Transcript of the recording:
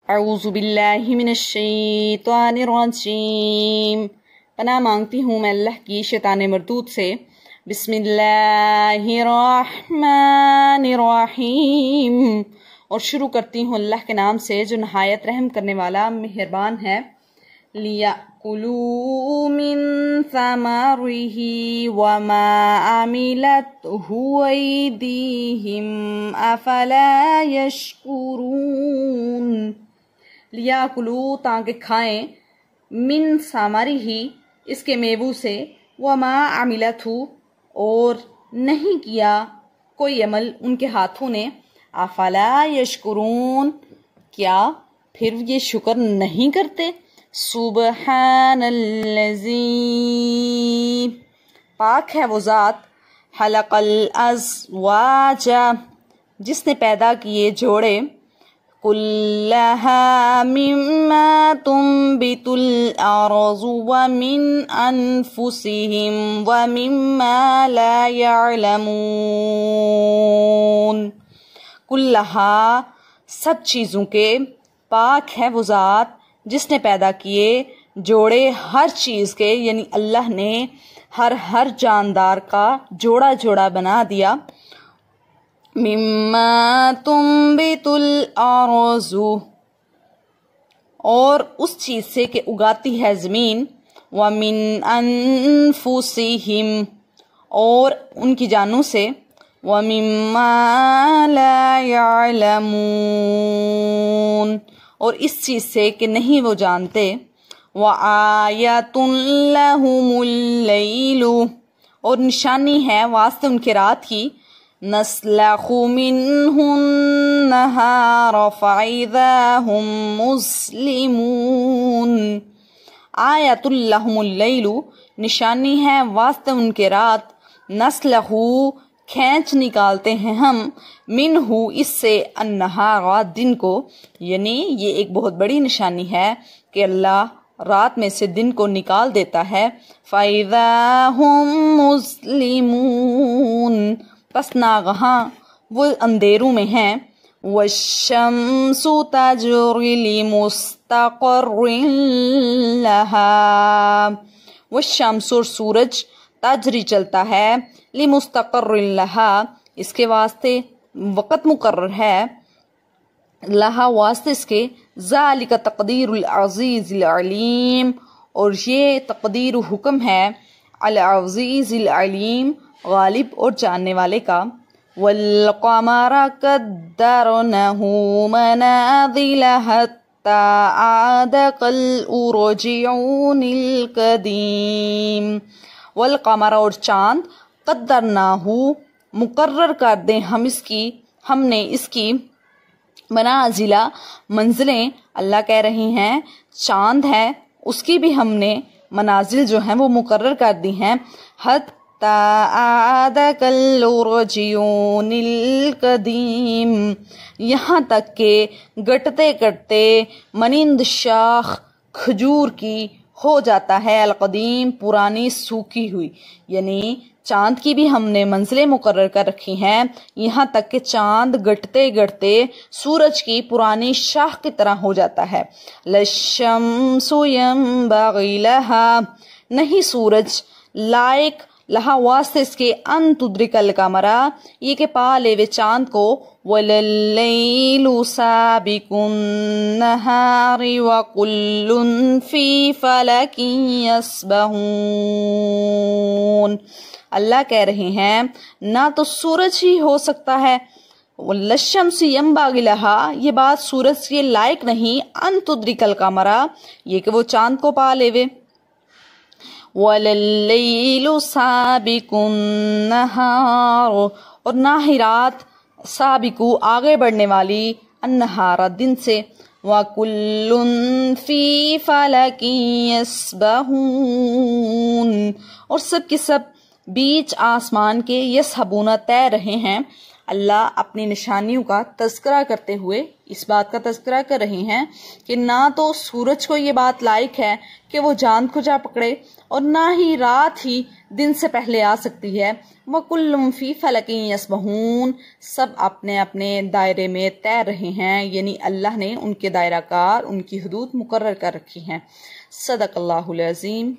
اعوذ باللہ من الشیطان الرجیم، پناہ مانگتی ہوں میں اللہ کی شیطان مردود سے۔ بسم اللہ الرحمن الرحیم، اور شروع کرتی ہوں اللہ کے نام سے جو نہایت رحم کرنے والا مہربان ہے۔ لِيَأْكُلُوا مِن ثَمَرِهِ وَمَا عَمِلَتْهُ أَيْدِيهِمْ أَفَلَا يَشْكُرُونَ۔ لِيَأْكُلُوا تاکہ کھائیں، من ثمرہ اس کے میووں سے، وما عملتہ اور نہیں کیا کوئی عمل ان کے ہاتھوں نے، افلا یشکرون کیا پھر یہ شکر نہیں کرتے۔ سبحان الذی پاک ہے وہ ذات، خلق الازواج جس نے پیدا کیے جوڑے، کلھا مما تنبت الارض ومن انفسہم ومما لا يعلمون۔ کلھا سب چیزوں کے، پاک ہے وہ ذات جس نے پیدا کیے جوڑے ہر چیز کے، یعنی اللہ نے ہر جاندار کا جوڑا جوڑا بنا دیا۔ مما تنبت الارض اور اس چیز سے کہ اگاتی ہے زمین، ومن انفسہم اور ان کی جانوں سے، ومما لا يعلمون اور اس چیز سے کہ نہیں وہ جانتے۔ وآیۃ لہم اللیل اور نشانی ہے واسطے ان کے رات کی، نسلخ منہ النہار فاذا ہم مظلمون۔ آیۃ لہم اللیل نشانی ہے واسطے ان کے رات، نسلخ کھینچ نکالتے ہیں ہم، منہ اس سے، النہار دن کو، یعنی یہ ایک بہت بڑی نشانی ہے کہ اللہ رات میں سے دن کو نکال دیتا ہے۔ فَإِذَا هُمْ مُظْلِمُونَ پس ناگہاں وہ اندھیروں میں ہیں۔ وَالشَّمْسُ تَجْرِي لِمُسْتَقَرٍّ لَهَا وَالشَّمْسُ اور سورج، تجری چلتا ہے، لِمُسْتَقَرٍّ لَهَا اس کے واسطے وقت مقرر ہے، لہا واسطے اس کے، ذالک تقدیر العزیز العلیم اور یہ تقدیر و حکم ہے العزیز العلیم غالب اور جاننے والے کا۔ والقمر قدرنہ منازل حتی عاد کالعرجون القدیم۔ والقمر اور چاند، قدرناہ مقرر کر دیں ہم نے اس کی، منازلہ منزلیں، اللہ کہہ رہی ہیں چاند ہے اس کی بھی ہم نے منازل جو ہیں وہ مقرر کر دی ہیں، حتی عاد کالعرجون القدیم یہاں تک کہ گٹتے گٹتے مانند شاخ کھجور کی ہو جاتا ہے، القدیم پرانی سوکھی ہوئی، یعنی چاند کی بھی ہم نے منزلیں مقرر کر رکھی ہیں یہاں تک کہ چاند گٹتے گٹتے سورج کی پرانی شاخ کی طرح ہو جاتا ہے۔ لَلشَّمْسُ يَنبَغِي لَهَا نہیں سورج لائق، لہا واسطے اس کے، ان تدرک القمر یہ کہ پا لے وے چاند کو، وَلَلَّيْلُ سَابِقُ النَّهَارِ وَكُلٌّ فِي فَلَكٍ يَسْبَحُونَ۔ اللہ کہہ رہے ہیں نہ تو سورج ہی ہو سکتا ہے، لَلشَّمْسُ يَنبَغِي لَهَا یہ بات سورج کے لائق نہیں، ان تدرک القمر یہ کہ وہ چاند کو پا لے وے، وَلَلَّيْلُ سَابِقُ النَّهَارِ اور نہ ہی رات، سابقو آگے بڑھنے والی، النہار دن سے، وَكُلٌّ فِي فَلَكٍ يَسْبَحُونَ اور سب کے سب بیچ آسمان کے، یسحبون تیر رہے ہیں، اللہ اپنی نشانیوں کا تذکرہ کرتے ہوئے اس بات کا تذکرہ کر رہے ہیں کہ نہ تو سورج کو یہ بات لائق ہے کہ وہ چاند کو جا پکڑے اور نہ ہی رات ہی دن سے پہلے آ سکتی ہے۔ وَكُلٌّ فِي فَلَكٍ يَسْبَحُونَ، سب اپنے اپنے دائرے میں تیر رہے ہیں، یعنی اللہ نے ان کے دائرہ کار، ان کی حدود مقرر کر رکھی ہیں۔ صدق اللہ العظیم۔